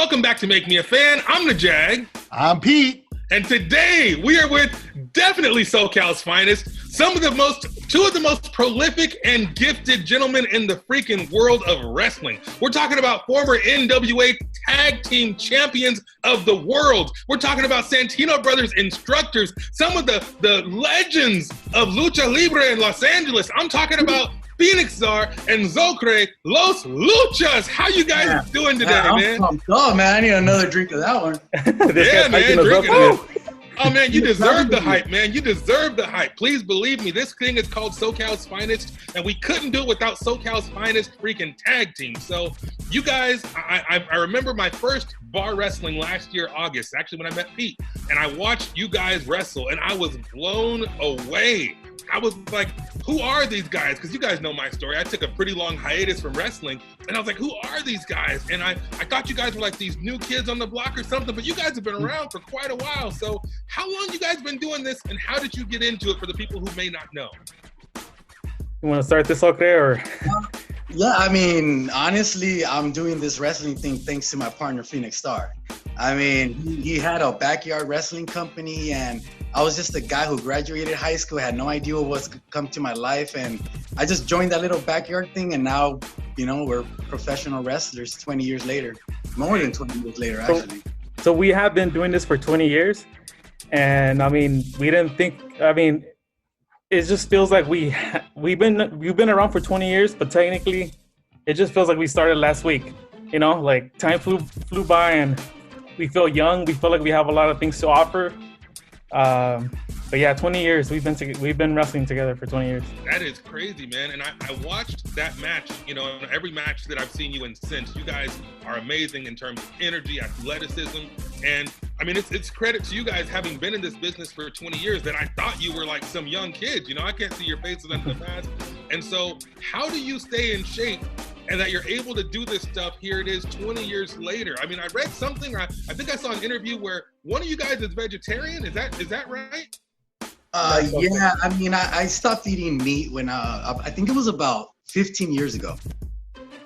Welcome back to Make Me a Fan. I'm the Jag. I'm Pete. And today we are with definitely SoCal's finest, two of the most prolific and gifted gentlemen in the freaking world of wrestling. We're talking about former NWA Tag Team champions of the world. We're talking about Santino Brothers instructors, some of the legends of Lucha Libre in Los Angeles. I'm talking about Phoenix Star and Zokre, Los Luchas. How you guys doing today, man? Oh, man, I need another drink of that one. Yeah, man, drink it. Oh, man, you deserve the hype, man. You deserve the hype. Please believe me, this thing is called SoCal's Finest, and we couldn't do it without SoCal's Finest freaking tag team. So you guys, I remember my first bar wrestling last year, August, actually when I met Pete, and I watched you guys wrestle, and I was blown away. I was like, who are these guys? Because you guys know my story. I took a pretty long hiatus from wrestling, and I was like, who are these guys? And I thought you guys were like these new kids on the block or something, but you guys have been around for quite a while. So how long you guys been doing this, and how did you get into it for the people who may not know? You want to start this, okay, or? Yeah, I mean, honestly, I'm doing this wrestling thing thanks to my partner, Phoenix Star. I mean, he had a backyard wrestling company, and I was just a guy who graduated high school, had no idea what was come to my life, and I just joined that little backyard thing, and now, you know, we're professional wrestlers 20 years later. More than 20 years later, actually. So we have been doing this for 20 years, and I mean, we didn't think, I mean, it just feels like we've been around for 20 years, but technically, it just feels like we started last week. You know, like time flew by, and we feel young. We feel like we have a lot of things to offer. But yeah, 20 years. We've been wrestling together for 20 years. That is crazy, man. And I watched that match, you know, every match that I've seen you in since. You guys are amazing in terms of energy, athleticism. And I mean, it's credit to you guys having been in this business for 20 years that I thought you were like some young kids. You know, I can't see your faces under the mask. And so how do you stay in shape and that you're able to do this stuff? Here it is 20 years later. I mean, I read something, I think I saw an interview where one of you guys is vegetarian. Is that right? Yeah, I mean, I stopped eating meat when I think it was about 15 years ago.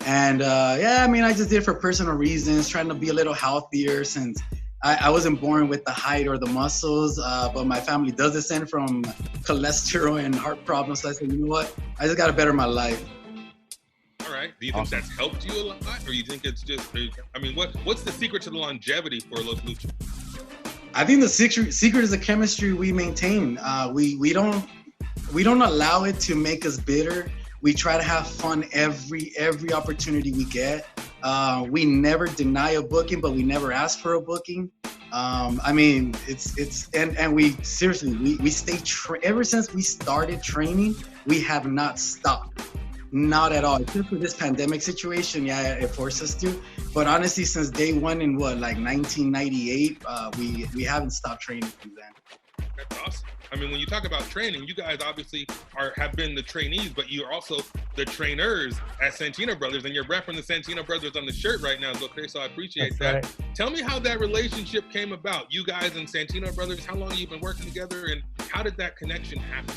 And yeah, I mean, I just did it for personal reasons, trying to be a little healthier since I wasn't born with the height or the muscles, but my family does descend from cholesterol and heart problems. So I said, you know what? I just got to better my life. All right. Do you think that's helped you a lot, or you think it's just? I mean, what's the secret to the longevity for Los Luchas? I think the secret is the chemistry we maintain. We don't allow it to make us bitter. We try to have fun every opportunity we get. We never deny a booking, but we never ask for a booking. I mean, and we seriously we stay ever since we started training. We have not stopped. Not at all. Except for this pandemic situation, yeah, it forced us to. But honestly, since day one in 1998, we haven't stopped training since then. That's awesome. I mean, when you talk about training, you guys obviously have been the trainees, but you're also the trainers at Santino Brothers, and you're repping the Santino Brothers on the shirt right now, Zokre, so I appreciate that. Right. Tell me how that relationship came about. You guys and Santino Brothers, how long have you been working together, and how did that connection happen?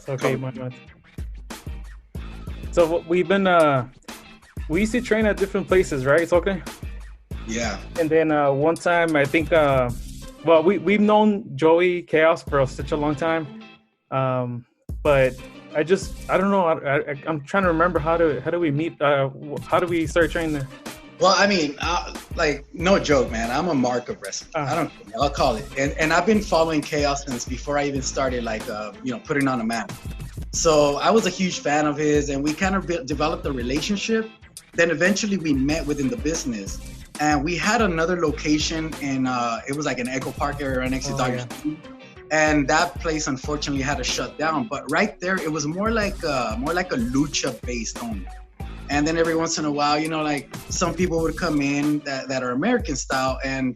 Okay, so we've been we used to train at different places, right? It's okay. Yeah. And then one time, I think, well, we've known Joey Chaos for such a long time, but I don't know. I'm trying to remember how do we meet? How do we start training there? Well, I mean, like, no joke, man. I'm a mark of wrestling. I'll call it. And I've been following Chaos since before I even started, like, putting on a map. So I was a huge fan of his, and we kind of developed a relationship. Then eventually we met within the business, and we had another location in, it was like an Echo Park area next to Dodger Stadium. And that place unfortunately had to shut down. But right there, it was more like a lucha based only. And then every once in a while, you know, like some people would come in that are American style, and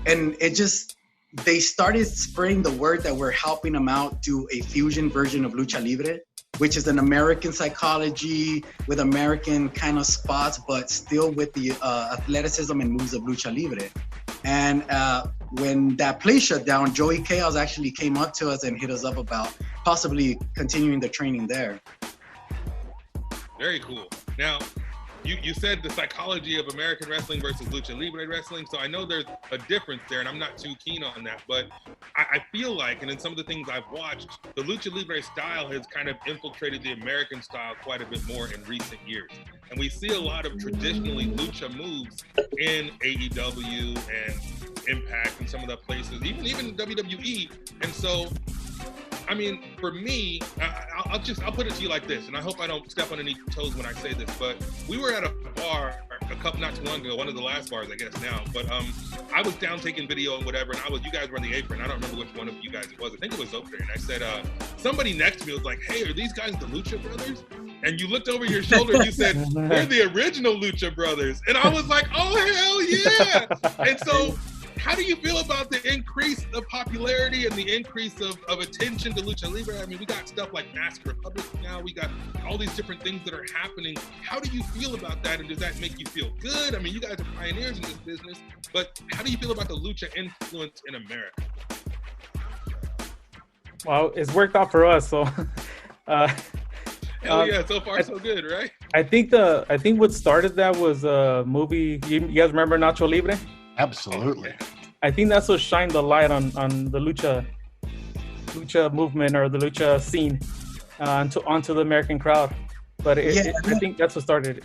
it just, they started spreading the word that we're helping them out do a fusion version of Lucha Libre, which is an American psychology with American kind of spots, but still with the athleticism and moves of Lucha Libre. And when that place shut down, Joey Chaos actually came up to us and hit us up about possibly continuing the training there. Very cool. Now, you said the psychology of American wrestling versus Lucha Libre wrestling. So I know there's a difference there, and I'm not too keen on that. But I feel like, and in some of the things I've watched, the Lucha Libre style has kind of infiltrated the American style quite a bit more in recent years. And we see a lot of traditionally Lucha moves in AEW and Impact and some of the places, even WWE. And so, I mean, for me, I'll put it to you like this, and I hope I don't step on any toes when I say this, but we were at a bar not too long ago, one of the last bars, I guess now, but I was down taking video and whatever, and you guys were on the apron. I don't remember which one of you guys it was. I think it was Zokre, and I said, somebody next to me was like, hey, are these guys the Lucha Brothers? And you looked over your shoulder and you said, we're the original Lucha Brothers. And I was like, oh, hell yeah. And so, how do you feel about the increase of popularity and the increase of attention to Lucha Libre? I mean, we got stuff like Mask Republic now. We got all these different things that are happening. How do you feel about that? And does that make you feel good? I mean, you guys are pioneers in this business, but how do you feel about the Lucha influence in America? Well, it's worked out for us, so. Hell yeah, so far so good, right? I think what started that was a movie. You guys remember Nacho Libre? Absolutely. I think that's what shined the light on the lucha movement or the lucha scene onto the American crowd. But I think that's what started it.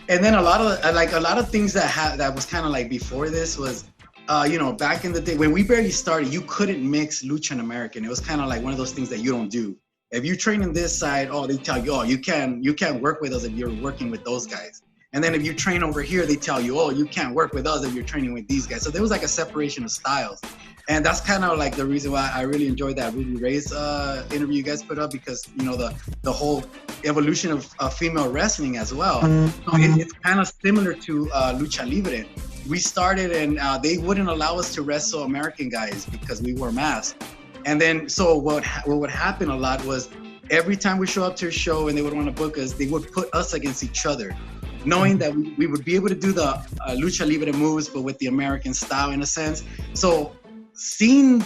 And then a lot of things that was kind of like before this was, back in the day when we barely started, you couldn't mix lucha and American. It was kind of like one of those things that you don't do. If you train in this side, they tell you, you can't work with us if you're working with those guys. And then if you train over here, they tell you, you can't work with us if you're training with these guys. So there was like a separation of styles. And that's kind of like the reason why I really enjoyed that Ruby Ray's interview you guys put up, because, the whole evolution of female wrestling as well. So it's kind of similar to Lucha Libre. We started and they wouldn't allow us to wrestle American guys because we wore masks. And then, so what would happen a lot was every time we show up to a show and they would want to book us, they would put us against each other, knowing that we would be able to do the Lucha Libre moves, but with the American style in a sense. So seeing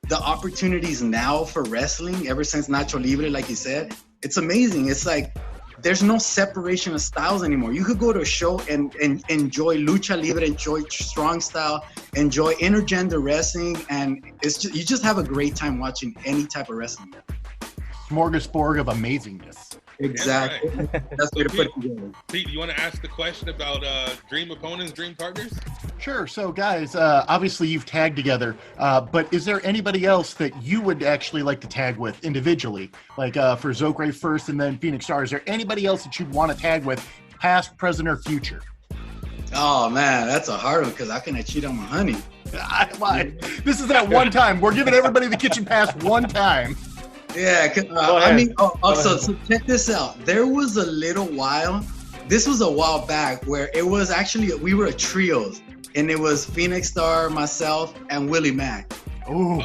the opportunities now for wrestling ever since Nacho Libre, like you said, it's amazing. It's like, there's no separation of styles anymore. You could go to a show and enjoy Lucha Libre, enjoy strong style, enjoy intergender wrestling, and you just have a great time watching any type of wrestling. Smorgasbord of amazingness. Exactly. Right. That's the way to put it together. Pete, you want to ask the question about dream opponents, dream partners? Sure. So, guys, obviously you've tagged together, but is there anybody else that you would actually like to tag with individually? Like for Zokre first and then Phoenix Star, is there anybody else that you'd want to tag with, past, present, or future? Oh, man, that's a hard one because I can cheat on my honey. Why? This is that one time. We're giving everybody the kitchen pass one time. Yeah, so check this out. There was a little while, this was a while back, where it was actually, we were a trios, and it was Phoenix Star, myself, and Willie Mack. Ooh.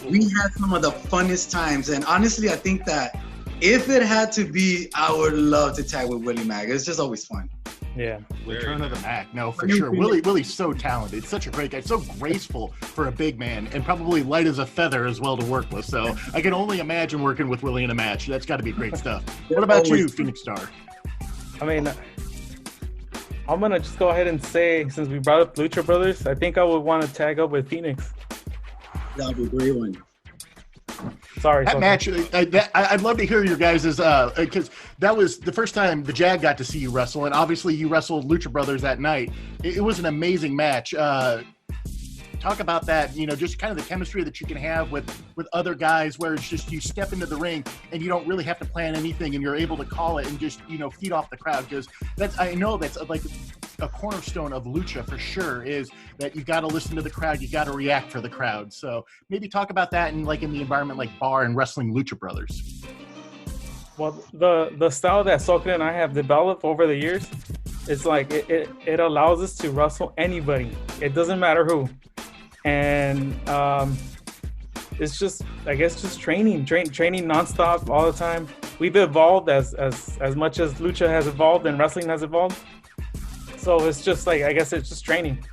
We had some of the funnest times, and honestly, I think that if it had to be, I would love to tag with Willie Mack. It's just always fun. Yeah. Return of the Mac. No, for sure. Willie's so talented. Such a great guy. So graceful for a big man, and probably light as a feather as well to work with. So I can only imagine working with Willie in a match. That's got to be great stuff. What about you, Phoenix Star? I mean, I'm going to just go ahead and say, since we brought up Lucha Brothers, I think I would want to tag up with Phoenix. That would be a great one. Sorry. That match, I'd love to hear your guys' because that was the first time the Jag got to see you wrestle, and obviously you wrestled Lucha Brothers that night. It was an amazing match. Talk about that, just kind of the chemistry that you can have with other guys, where it's just you step into the ring and you don't really have to plan anything, and you're able to call it and just feed off the crowd, because I know that's like a cornerstone of lucha for sure, is that you got to listen to the crowd, you got to react for the crowd. So maybe talk about that in the environment like bar and wrestling Lucha Brothers. Well, the style that Socals and I have developed over the years, it's like it allows us to wrestle anybody. It doesn't matter who. And it's just, I guess, just training nonstop all the time. We've evolved as much as lucha has evolved and wrestling has evolved. So it's just I guess it's just training.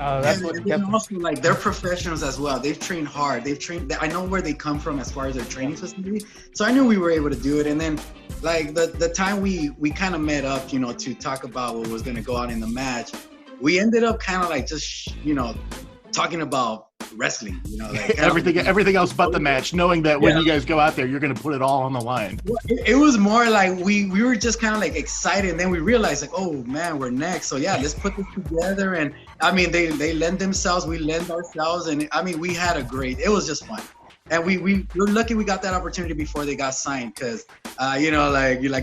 That's what and also, like, they're professionals as well. They've trained hard. I know where they come from as far as their training facility. So I knew we were able to do it. And then, like, the time we kind of met up, to talk about what was going to go on in the match, we ended up kind of like just, talking about wrestling, like everything else but the match, knowing that when you guys go out there, you're going to put it all on the line. It was more like we were just kind of like excited, and then we realized, like, oh man, we're next. So yeah, let's put this together. And I mean, they lend themselves, we lend ourselves, and I mean, we had it was just fun. And we're lucky we got that opportunity before they got signed, because like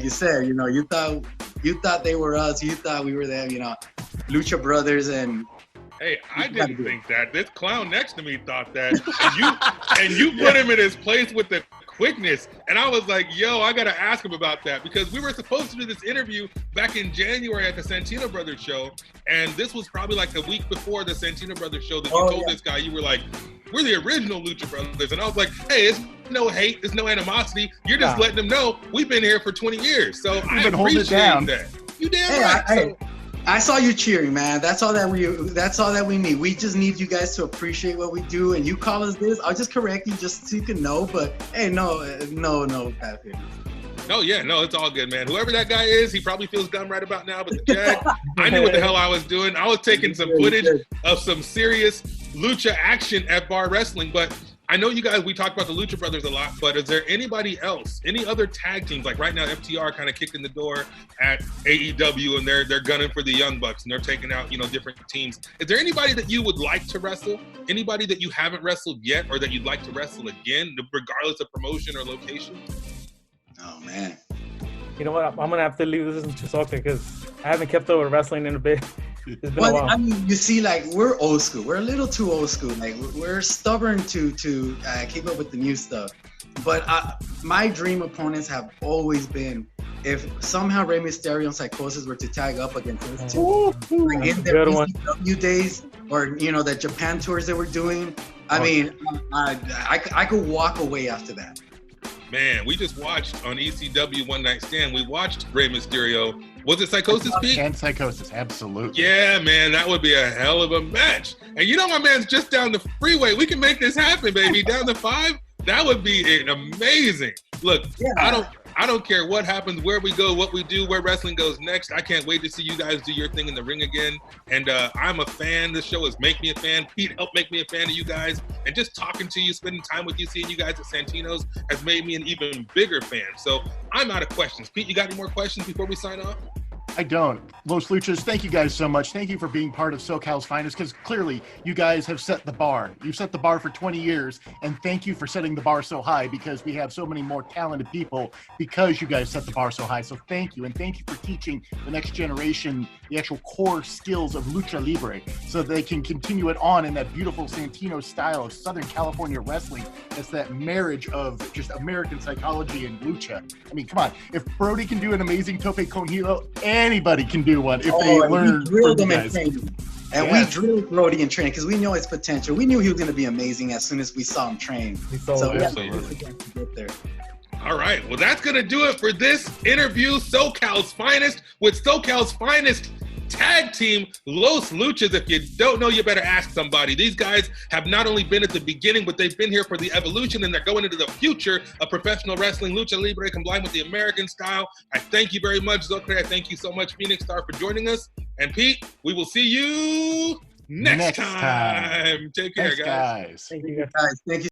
you said, you thought they were us, you thought we were them, Lucha Brothers. And hey, I didn't think that. This clown next to me thought that. You put him in his place with the quickness. And I was like, yo, I got to ask him about that, because we were supposed to do this interview back in January at the Santino Brothers show. And this was probably like a week before the Santino Brothers show that you told this guy, you were like, we're the original Lucha Brothers. And I was like, hey, it's no hate, it's no animosity. You're just letting them know we've been here for 20 years. So I appreciate that. You damn right. I saw you cheering, man. That's all that we need. We just need you guys to appreciate what we do. And you call us this, I'll just correct you just so you can know. But hey, no bad feelings. No, it's all good, man. Whoever that guy is, he probably feels dumb right about now. But the Jag, I knew what the hell I was doing. I was taking some footage of some serious lucha action at Bar Wrestling. But I know you guys, we talked about the Lucha Brothers a lot, but is there anybody else, any other tag teams? Like right now, FTR kind of kicked in the door at AEW, and they're gunning for the Young Bucks, and they're taking out, different teams. Is there anybody that you would like to wrestle? Anybody that you haven't wrestled yet, or that you'd like to wrestle again, regardless of promotion or location? Oh, man. You know what? I'm going to have to leave this to Zokre, because I haven't kept up with wrestling in a bit. It's been a while. I mean, you see, like, we're old school. We're a little too old school. Like, we're stubborn to keep up with the new stuff. But my dream opponents have always been, if somehow Rey Mysterio and Psychosis were to tag up against those two, like in their ECW days, or, the Japan tours they were doing, I mean, I could walk away after that. Man, we just watched on ECW One Night Stand, we watched Rey Mysterio. Was it Psychosis, Pete? And Psychosis, absolutely. Yeah, man, that would be a hell of a match. And my man's just down the freeway. We can make this happen, baby. Down the 5, that would be amazing. Look, I don't care what happens, where we go, what we do, where wrestling goes next. I can't wait to see you guys do your thing in the ring again. And I'm a fan. This show has made me a fan. Pete helped make me a fan of you guys. And just talking to you, spending time with you, seeing you guys at Santino's has made me an even bigger fan. So I'm out of questions. Pete, you got any more questions before we sign off? I don't. Los Luchas, thank you guys so much. Thank you for being part of SoCal's Finest, because clearly you guys have set the bar. You've set the bar for 20 years, and thank you for setting the bar so high, because we have so many more talented people because you guys set the bar so high. So thank you, and thank you for teaching the next generation the actual core skills of Lucha Libre so they can continue it on in that beautiful Santino style of Southern California wrestling. That's that marriage of just American psychology and lucha. I mean, come on. If Brody can do an amazing tope con hilo, anybody can do one if they learn from you guys. And we drilled Brody in training because we know his potential. We knew he was going to be amazing as soon as we saw him train. All right. Well, that's going to do it for this interview. SoCal's Finest with SoCal's Finest tag team, Los Luchas. If you don't know, you better ask somebody. These guys have not only been at the beginning, but they've been here for the evolution, and they're going into the future of professional wrestling, Lucha Libre, combined with the American style. I thank you very much, Zokre. I thank you so much, Phoenix Star, for joining us. And Pete, we will see you next time. Take care, guys. Thank you, guys. Thank you.